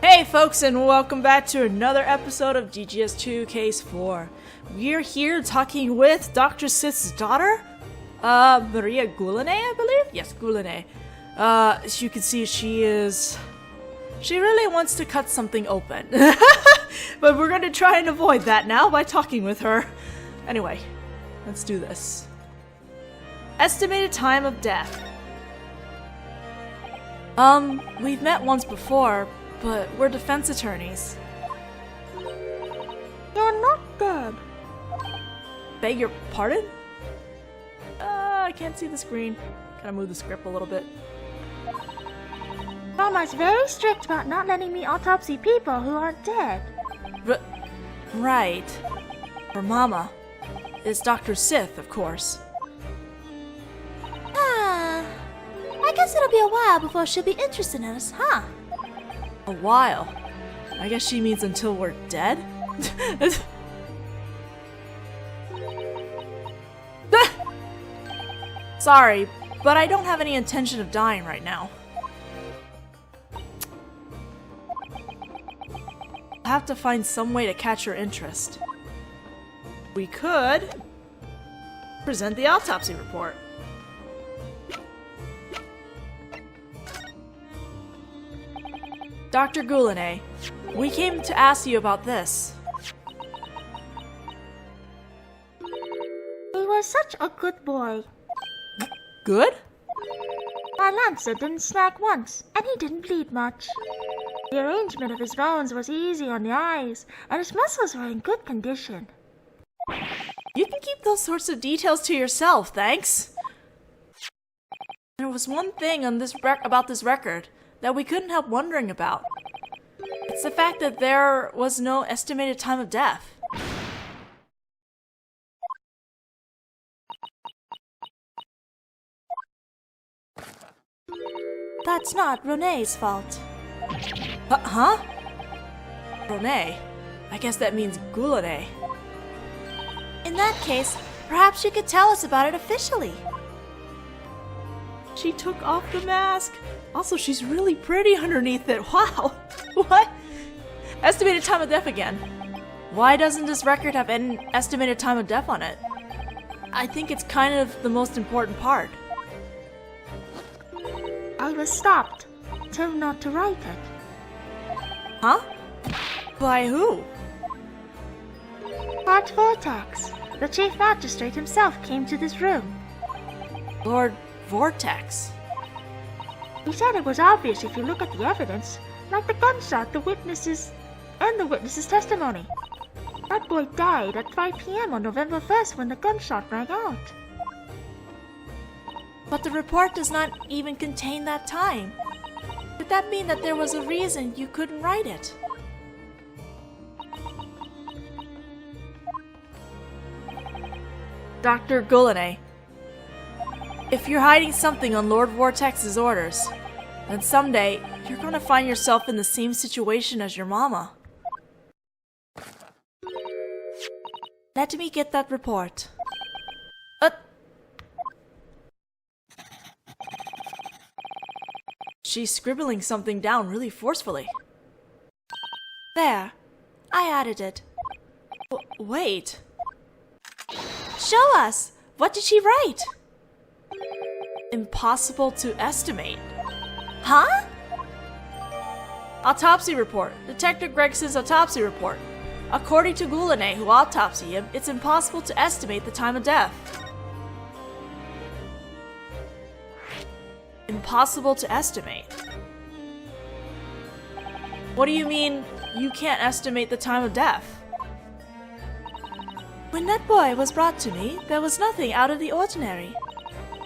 Hey folks, and welcome back to another episode of GGS2 Case 4. We're here talking with Dr. Sith's daughter, Maria Goulinet, I believe? Yes, Goulinet. As you can see, she really wants to cut something open. But we're gonna try and avoid that now by talking with her. Anyway, let's do this. Estimated time of death. We've met once before, but we're defense attorneys. You're not dead. Beg your pardon? I can't see the screen. Gotta move the script a little bit. Mama's very strict about not letting me autopsy people who aren't dead. Right. Her mama is Dr. Sith, of course. I guess it'll be a while before she'll be interested in us, huh? A while? I guess she means until we're dead? Sorry, but I don't have any intention of dying right now. I'll have to find some way to catch her interest. We could present the autopsy report. Dr. Goulinet, we came to ask you about this. He was such a good boy. Good? My lancer didn't snag once, and he didn't bleed much. The arrangement of his bones was easy on the eyes, and his muscles were in good condition. You can keep those sorts of details to yourself, thanks. There was one thing on about this record that we couldn't help wondering about. It's the fact that there was no estimated time of death. That's not Renee's fault. Huh? Renee? I guess that means Goulinet. In that case, perhaps you could tell us about it officially. She took off the mask. Also, she's really pretty underneath it. Wow. What? Estimated time of death again. Why doesn't this record have an estimated time of death on it? I think it's kind of the most important part. I was stopped, told not to write it. Huh? By who? Lord Vortex. The Chief Magistrate himself came to this room. Lord Vortex? He said it was obvious if you look at the evidence, like the gunshot, the witnesses testimony. That boy died at 5 p.m. on November 1st when the gunshot rang out. But the report does not even contain that time. Would that mean that there was a reason you couldn't write it? Dr. Goulinet, if you're hiding something on Lord Vortex's orders, then someday you're gonna find yourself in the same situation as your mama. Let me get that report. She's scribbling something down really forcefully. There. I added it. Wait. Show us! What did she write? Impossible to estimate. Huh? Autopsy report. Detective Gregson's autopsy report. According to Goulinet, who autopsied him, it's impossible to estimate the time of death. Impossible to estimate? What do you mean, you can't estimate the time of death? When that boy was brought to me, there was nothing out of the ordinary.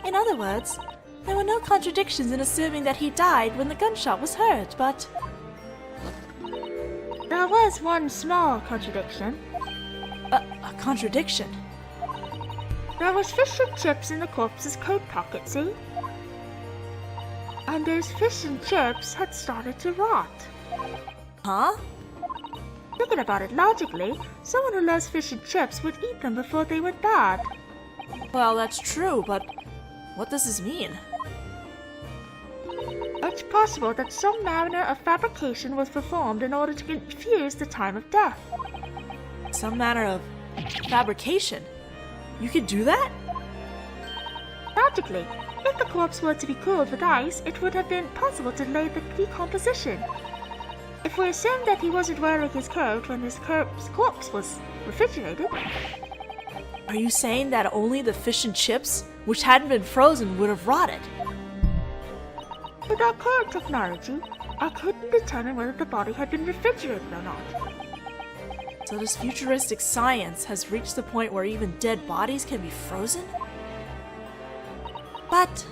In other words, there were no contradictions in assuming that he died when the gunshot was heard, but... There was one small contradiction. A contradiction? There was fish and chips in the corpse's coat pocket, see? And those fish and chips had started to rot. Huh? Thinking about it logically, someone who loves fish and chips would eat them before they went bad. Well, that's true, but what does this mean? A much possible that some manner of fabrication was performed in order to confuse the time of death. Some manner of fabrication? You could do that? Logically, if the corpse were to be cooled with ice, it would have been possible to delay the decomposition. If we assume that he wasn't wearing his coat when his corpse was refrigerated... Are you saying that only the fish and chips, which hadn't been frozen, would have rotted? With our current technology, I couldn't determine whether the body had been refrigerated or not. So this futuristic science has reached the point where even dead bodies can be frozen? But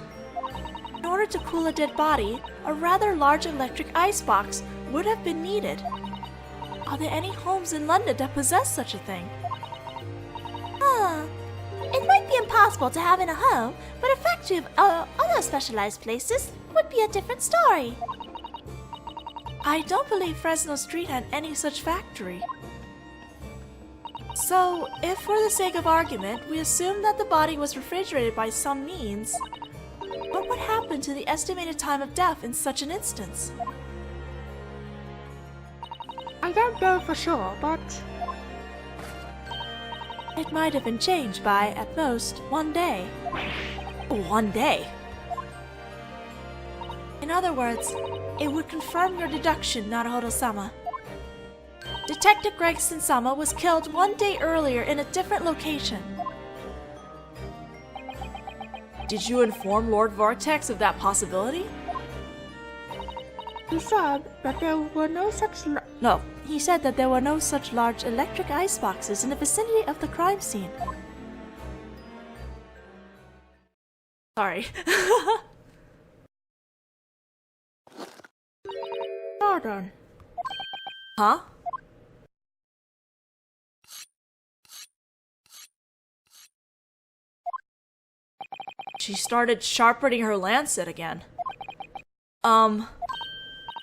in order to cool a dead body, a rather large electric icebox would have been needed. Are there any homes in London that possess such a thing? It might be impossible to have in a home, but a factory of other specialized places would be a different story. I don't believe Fresno Street had any such factory. So, if for the sake of argument, we assume that the body was refrigerated by some means, what would happen to the estimated time of death in such an instance? I don't know for sure, but... It might have been changed by, at most, 1 day. 1 day? In other words, it would confirm your deduction, Naruhodō-sama. Detective Gregson-sama was killed 1 day earlier in a different location. Did you inform Lord Vortex of that possibility? He said that there were no such... No, he said that there were no such large electric iceboxes in the vicinity of the crime scene. Sorry. Pardon. Huh? She started sharpening her lancet again.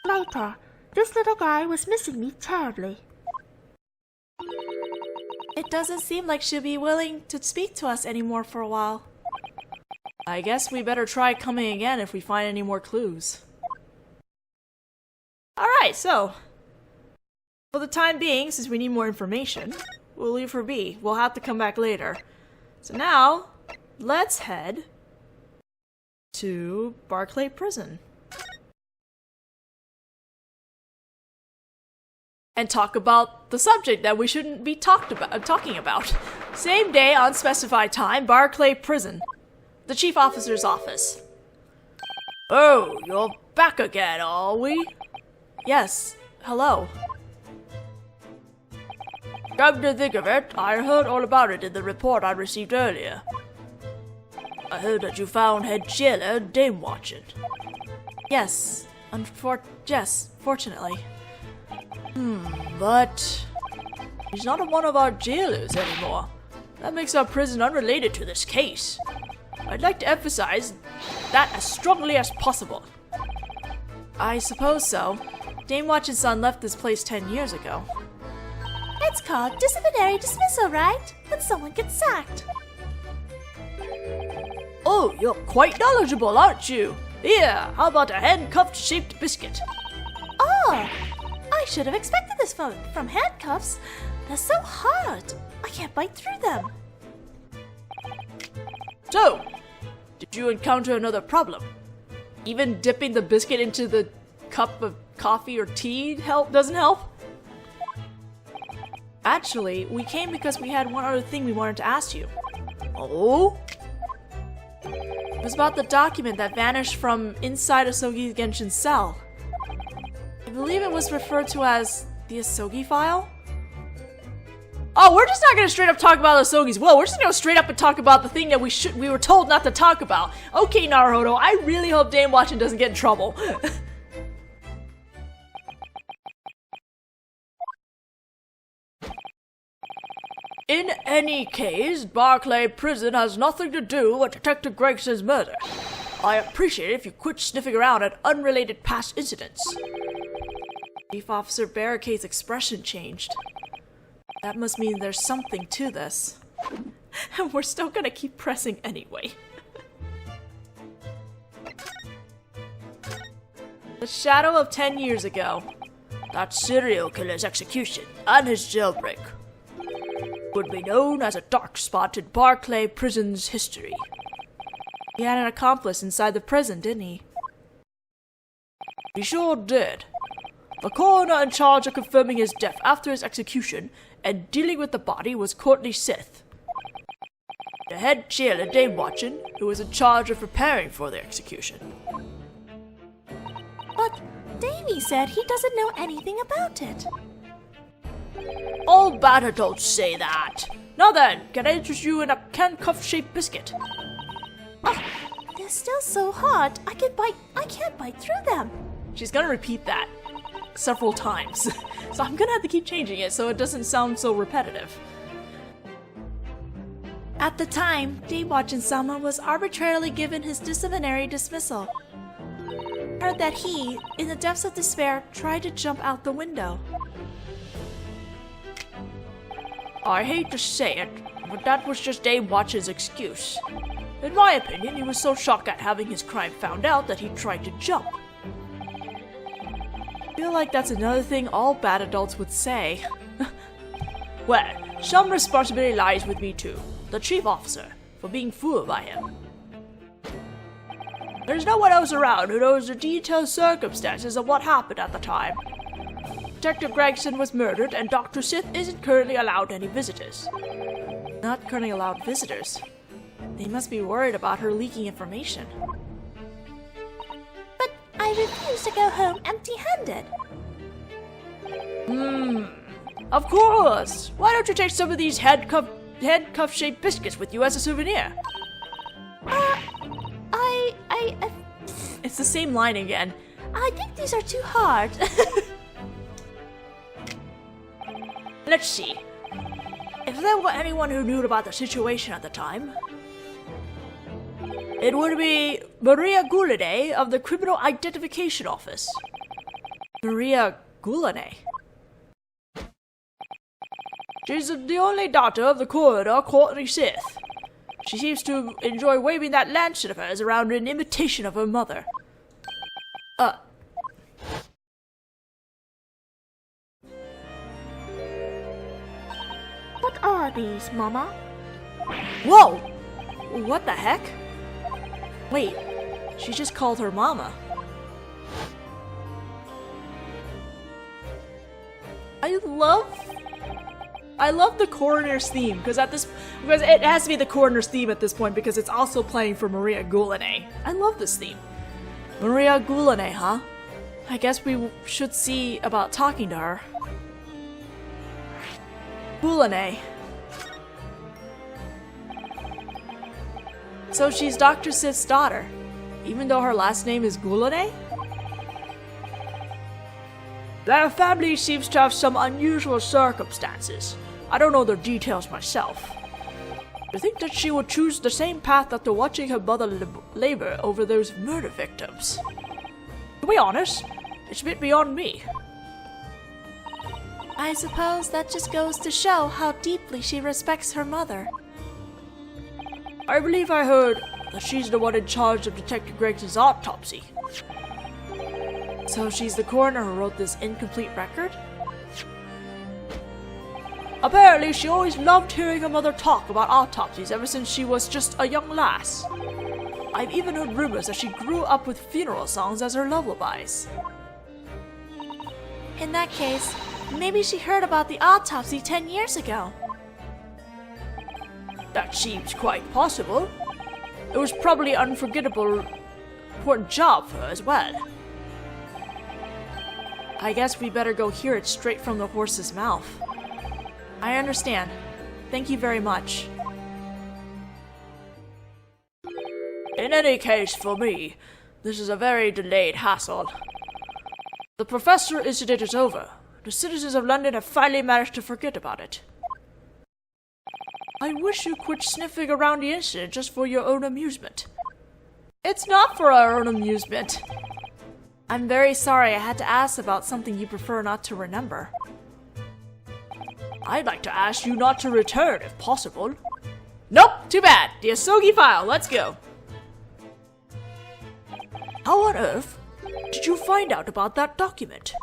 Later, this little guy was missing me terribly. It doesn't seem like she'll be willing to speak to us anymore for a while. I guess we better try coming again if we find any more clues. Alright, so... for the time being, since we need more information, we'll leave her be. We'll have to come back later. So now, let's head to Barclay Prison. And talk about the subject that we shouldn't be talking about. Same day, unspecified time, Barclay Prison. The Chief Officer's office. Oh, you're back again, are we? Yes, hello. Come to think of it, I heard all about it in the report I received earlier. I heard that you found head jailer Daemwatchon. Yes, fortunately. But he's not one of our jailers anymore. That makes our prison unrelated to this case. I'd like to emphasize that as strongly as possible. I suppose so. Daemwatchon's son left this place 10 years ago. It's called disciplinary dismissal, right? When someone gets sacked. Oh, you're quite knowledgeable, aren't you? Here, how about a handcuffed-shaped biscuit? Oh! I should have expected this from handcuffs. They're so hard. I can't bite through them. So, did you encounter another problem? Even dipping the biscuit into the cup of coffee or tea doesn't help? Actually, we came because we had one other thing we wanted to ask you. Oh? It was about the document that vanished from inside Asougi Genshin's cell. I believe it was referred to as the Asougi file? Oh, we're just not gonna straight up talk about Asougi's will. We're just gonna go straight up and talk about the thing that we were told not to talk about. Okay, Naruhodō, I really hope Daemwatchon doesn't get in trouble. In any case, Barclay Prison has nothing to do with Detective Gregson's murder. I appreciate it if you quit sniffing around at unrelated past incidents. Chief Officer Barricade's expression changed. That must mean there's something to this. And we're still gonna keep pressing anyway. The shadow of 10 years ago. That serial killer's execution and his jailbreak would be known as a dark spot in Barclay prison's history. He had an accomplice inside the prison, didn't he? He sure did. The coroner in charge of confirming his death after his execution and dealing with the body was Courtney Sith, the head jailer Daemwatchon, who was in charge of preparing for the execution. But Davy said he doesn't know anything about it. All bad adults say that. Now then, can I interest you in a handcuff-shaped biscuit? Oh, they're still so hard, I can't bite through them. She's gonna repeat that several times. So I'm gonna have to keep changing it so it doesn't sound so repetitive. At the time, Daemwatchon-sama was arbitrarily given his disciplinary dismissal. Heard that he, in the depths of despair, tried to jump out the window. I hate to say it, but that was just Daemwatchon's excuse. In my opinion, he was so shocked at having his crime found out that he tried to jump. I feel like that's another thing all bad adults would say. Well, some responsibility lies with me too, the chief officer, for being fooled by him. There's no one else around who knows the detailed circumstances of what happened at the time. Detective Gregson was murdered and Dr. Sith isn't currently allowed any visitors. Not currently allowed visitors? They must be worried about her leaking information. But I refuse to go home empty-handed. Of course! Why don't you take some of these handcuff-shaped biscuits with you as a souvenir? It's the same line again. I think these are too hard. Let's see. If there were anyone who knew about the situation at the time, it would be Maria Goulinet of the Criminal Identification Office. Maria Goulinet? She's the only daughter of the coroner, Courtney Sith. She seems to enjoy waving that lantern of hers around in imitation of her mother. What are these, Mama? Whoa! What the heck? Wait, she just called her mama. I love the coroner's theme because it has to be the coroner's theme at this point because it's also playing for Maria Goulinet. I love this theme. Maria Goulinet, huh? I guess we should see about talking to her. Goulinet. So she's Dr. Sith's daughter, even though her last name is Goulinet? Their family seems to have some unusual circumstances. I don't know the details myself. I think that she would choose the same path after watching her mother labor over those murder victims. To be honest, it's a bit beyond me. I suppose that just goes to show how deeply she respects her mother. I believe I heard that she's the one in charge of Detective Gregson's autopsy. So she's the coroner who wrote this incomplete record? Apparently, she always loved hearing her mother talk about autopsies ever since she was just a young lass. I've even heard rumors that she grew up with funeral songs as her lullabies. In that case, maybe she heard about the autopsy 10 years ago. That seems quite possible. It was probably an unforgettable, important job for her as well. I guess we better go hear it straight from the horse's mouth. I understand. Thank you very much. In any case, for me, this is a very delayed hassle. The professor incident is over. The citizens of London have finally managed to forget about it. I wish you quit sniffing around the incident just for your own amusement. It's not for our own amusement. I'm very sorry I had to ask about something you prefer not to remember. I'd like to ask you not to return, if possible. Nope, too bad. The Asougi file, let's go. How on earth did you find out about that document?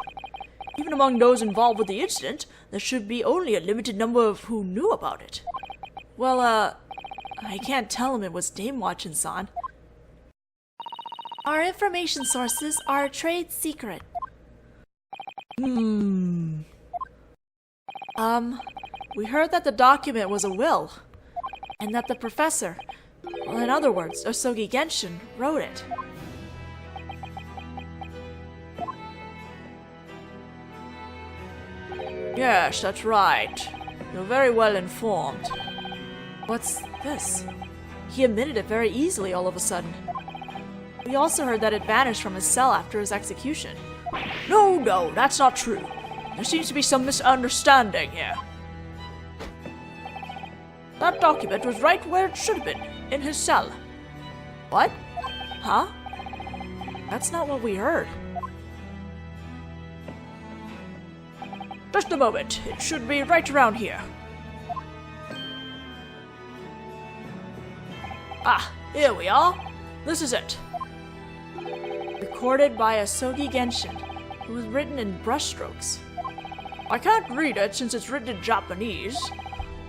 Even among those involved with the incident, there should be only a limited number of who knew about it. Well, I can't tell him it was Daemwatchon-san. Our information sources are a trade secret. We heard that the document was a will, and that the professor, well, in other words, Asougi Genshin, wrote it. Yes, that's right. You're very well informed. What's this? He admitted it very easily all of a sudden. We also heard that it vanished from his cell after his execution. No, that's not true. There seems to be some misunderstanding here. That document was right where it should have been, in his cell. What? Huh? That's not what we heard. Just a moment. It should be right around here. Ah, here we are. This is it. Recorded by Asougi Genshin. It was written in brushstrokes. I can't read it since it's written in Japanese,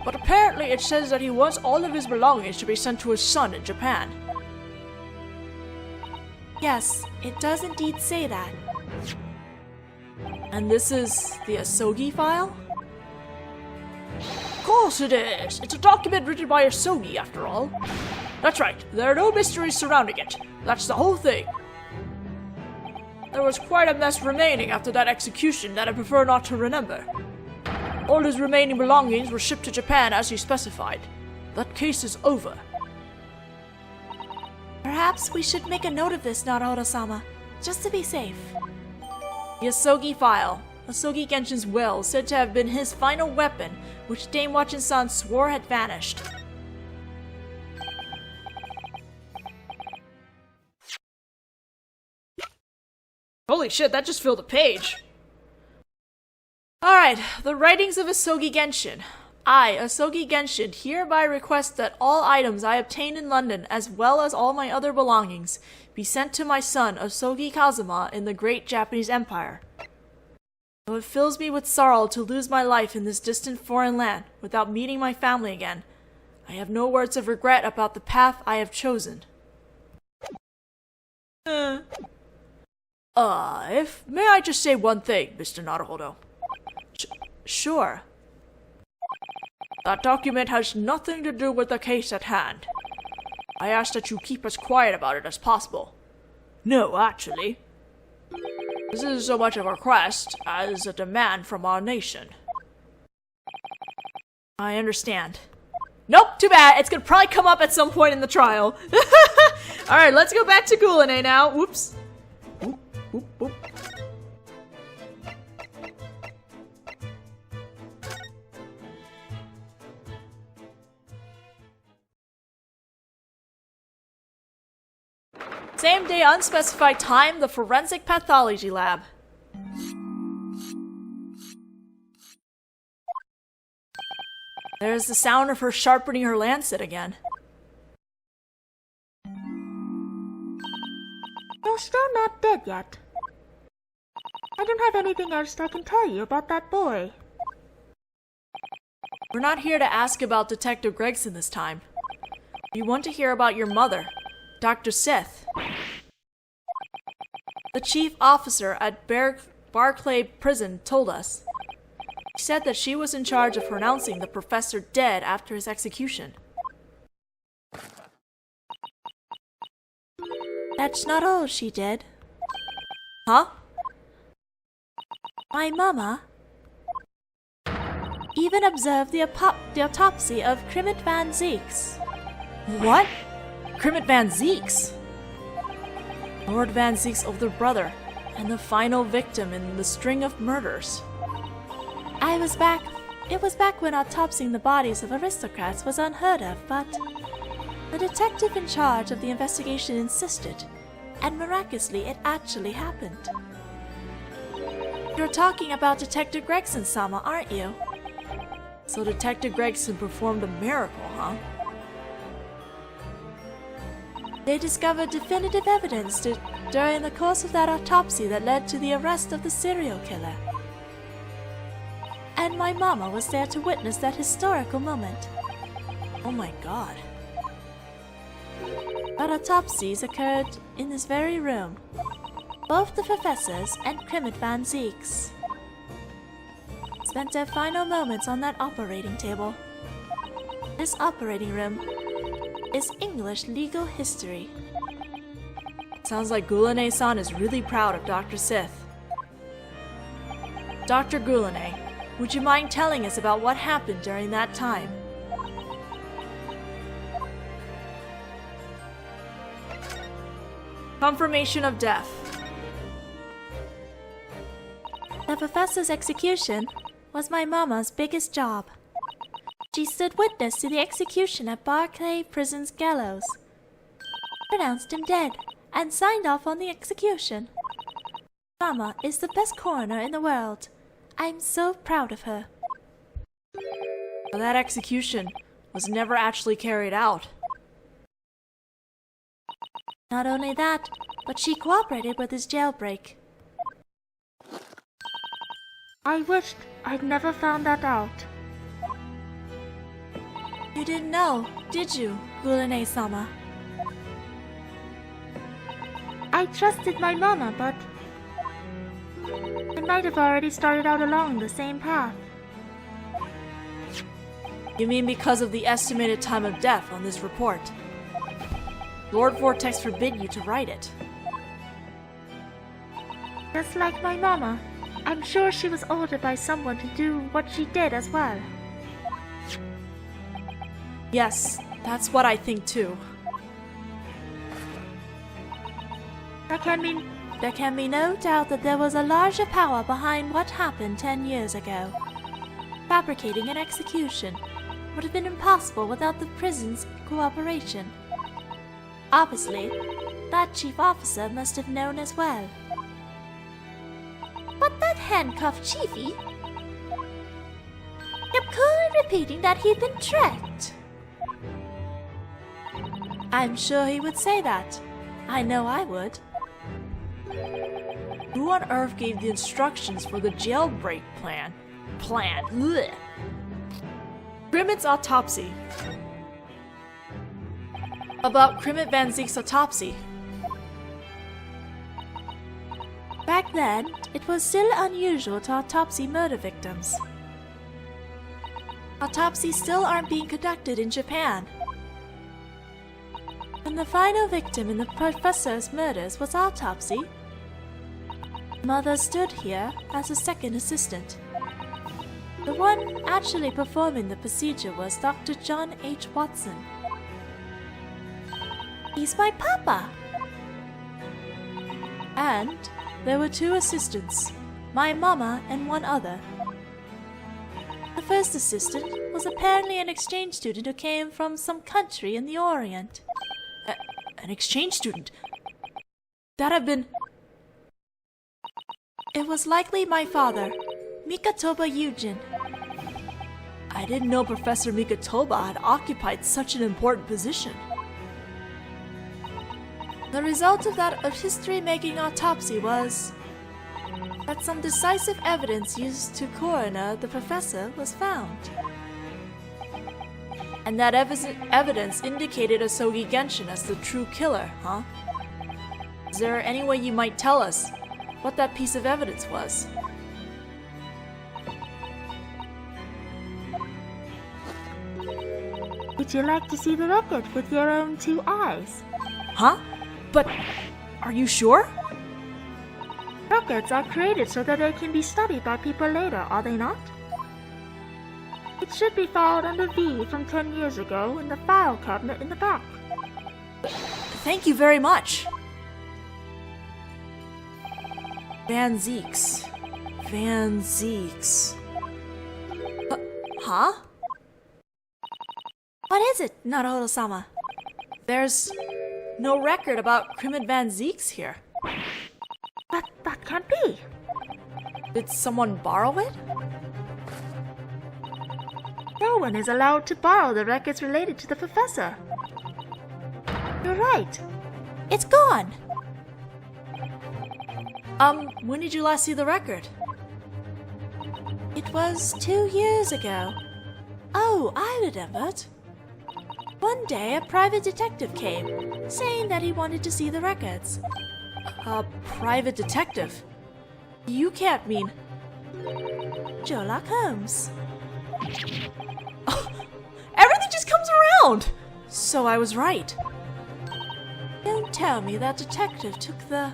but apparently it says that he wants all of his belongings to be sent to his son in Japan. Yes, it does indeed say that. And this is the Asougi file? Of course it is! It's a document written by Asougi, after all. That's right, there are no mysteries surrounding it. That's the whole thing. There was quite a mess remaining after that execution that I prefer not to remember. All his remaining belongings were shipped to Japan as he specified. That case is over. Perhaps we should make a note of this, Naruhodō-sama, just to be safe. The Asougi file, Asougi Genshin's will, said to have been his final weapon, which Daemwatchon-san swore had vanished. Holy shit, that just filled a page. Alright, the writings of Asougi Genshin. I, Asougi Genshin, hereby request that all items I obtained in London, as well as all my other belongings, be sent to my son, Asougi Kazuma, in the great Japanese Empire. Though it fills me with sorrow to lose my life in this distant foreign land, without meeting my family again, I have no words of regret about the path I have chosen. May I just say one thing, Mr. Naruhodō? Sure. That document has nothing to do with the case at hand. I ask that you keep as quiet about it as possible. No, actually. This isn't so much a request as a demand from our nation. I understand. Nope, too bad. It's gonna probably come up at some point in the trial. Alright, let's go back to Gulane now. Whoops. Whoop, whoop, whoop. Same day, unspecified time, the forensic pathology lab. There's the sound of her sharpening her lancet again. You're still not dead yet. I don't have anything else I can tell you about that boy. We're not here to ask about Detective Gregson this time. We want to hear about your mother, Dr. Sith. The chief officer at Barclay prison told us. She said that she was in charge of pronouncing the professor dead after his execution. That's not all she did. Huh? My mama even observed the autopsy of Crimmett Van Zeeks. What? Crimmett Van Zeeks? Lord Van Zeek's older brother, and the final victim in the string of murders. It was back when autopsying the bodies of aristocrats was unheard of, but the detective in charge of the investigation insisted, and miraculously it actually happened. You're talking about Detective Gregson-sama, aren't you? So Detective Gregson performed a miracle, huh? They discovered definitive evidence during the course of that autopsy that led to the arrest of the serial killer. And my mama was there to witness that historical moment. Oh my god. But autopsies occurred in this very room. Both the professors and Crimmett Van Zeeks spent their final moments on that operating table. This operating room is English legal history. Sounds like Gulane-san is really proud of Dr. Sith. Dr. Gulane, would you mind telling us about what happened during that time? Confirmation of death. The professor's execution was my mama's biggest job. She stood witness to the execution at Barclay Prison's gallows, pronounced him dead, and signed off on the execution. Mama is the best coroner in the world. I'm so proud of her. Well, that execution was never actually carried out. Not only that, but she cooperated with his jailbreak. I wished I'd never found that out. You didn't know, did you, Gulane-sama? I trusted my mama, but I might have already started out along the same path. You mean because of the estimated time of death on this report? Lord Vortex forbid you to write it. Just like my mama, I'm sure she was ordered by someone to do what she did as well. Yes, that's what I think too. There can be no doubt that there was a larger power behind what happened 10 years ago. Fabricating an execution would have been impossible without the prison's cooperation. Obviously, that chief officer must have known as well. But that handcuffed Jiffy kept coolly repeating that he'd been tricked. I'm sure he would say that. I know I would. Who on earth gave the instructions for the jailbreak plan? Blech. Crimmett's autopsy. About Crimmett Van Zeek's autopsy. Back then, it was still unusual to autopsy murder victims. Autopsies still aren't being conducted in Japan. When the final victim in the professor's murders was autopsy, Mother stood here as a second assistant. The one actually performing the procedure was Dr. John H. Watson. He's my papa! And there were two assistants, my mama and one other. The first assistant was apparently an exchange student who came from some country in the Orient. An exchange student? That'd have been... It was likely my father, Mikotoba Yuujin. I didn't know Professor Mikotoba had occupied such an important position. The result of that history-making autopsy was that some decisive evidence used to coroner the professor was found. And that evidence indicated Asougi Genshin as the true killer, huh? Is there any way you might tell us what that piece of evidence was? Would you like to see the record with your own two eyes? Huh? But are you sure? Records are created so that they can be studied by people later, are they not? It should be filed under V from 10 years ago in the file cabinet in the back. Thank you very much. Van Zeeks. Huh? What is it, Naruhodō-sama? There's no record about Crimmett Van Zeeks here. That can't be. Did someone borrow it? No one is allowed to borrow the records related to the professor. You're right. It's gone. When did you last see the record? It was 2 years ago. Oh, I remembered. One day, a private detective came, saying that he wanted to see the records. A private detective? You can't mean... Sherlock Holmes. Everything just comes around! So I was right. Don't tell me that detective took the...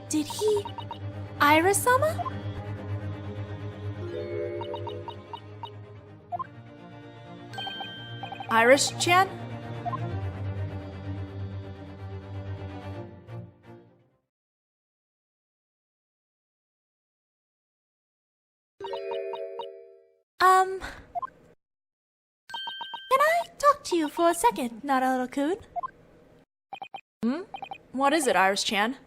Did he... Iris-sama? Iris-chan? Can I talk to you for a second, Naruhodō-kun? What is it, Iris-chan?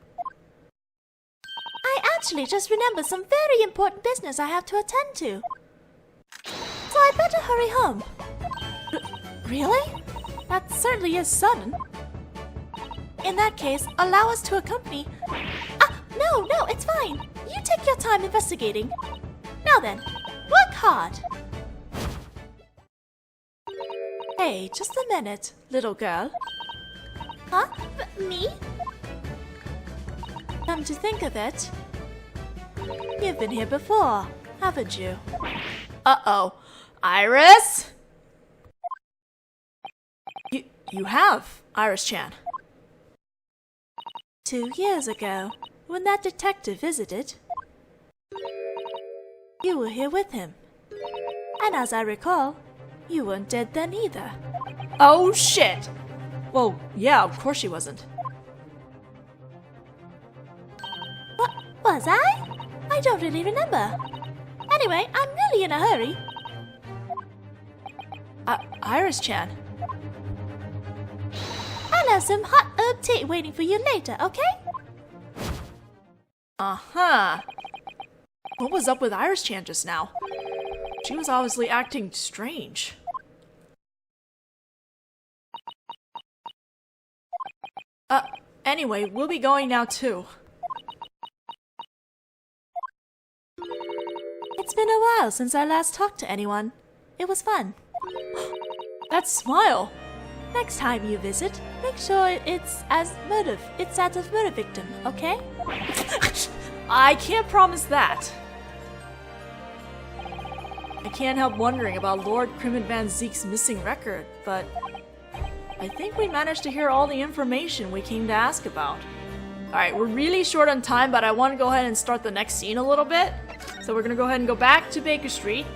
I actually just remembered some very important business I have to attend to. So I better hurry home. Really? That certainly is sudden. In that case, allow us to accompany... No, it's fine. You take your time investigating. Now then, work hard. Hey, just a minute, little girl. Huh? Me? Come to think of it, you've been here before, haven't you? Uh-oh. Iris? You have, Iris-chan. 2 years ago, when that detective visited, you were here with him. And as I recall, you weren't dead then either. Oh, shit! Well, yeah, of course she wasn't. What was I? I don't really remember. Anyway, I'm really in a hurry. Iris-chan. I'll have some hot herb tea waiting for you later, okay? Uh-huh. What was up with Iris-chan just now? She was obviously acting strange. Anyway, we'll be going now too. It's been a while since I last talked to anyone. It was fun. That smile! Next time you visit, make sure it's as a murder victim, okay? I can't promise that. I can't help wondering about Lord Crimmin Van Zeek's missing record, but I think we managed to hear all the information we came to ask about. Alright, we're really short on time, but I want to go ahead and start the next scene a little bit. So we're gonna go ahead and go back to Baker Street.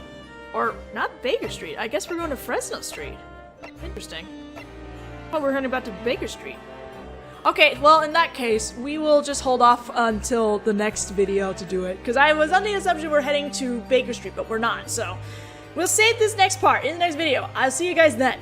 Or, not Baker Street, I guess we're going to Fresno Street. Interesting. Oh, we're heading back to Baker Street. Okay, well, in that case, we will just hold off until the next video to do it. Because I was under the assumption we're heading to Baker Street, but we're not. So, we'll save this next part in the next video. I'll see you guys then.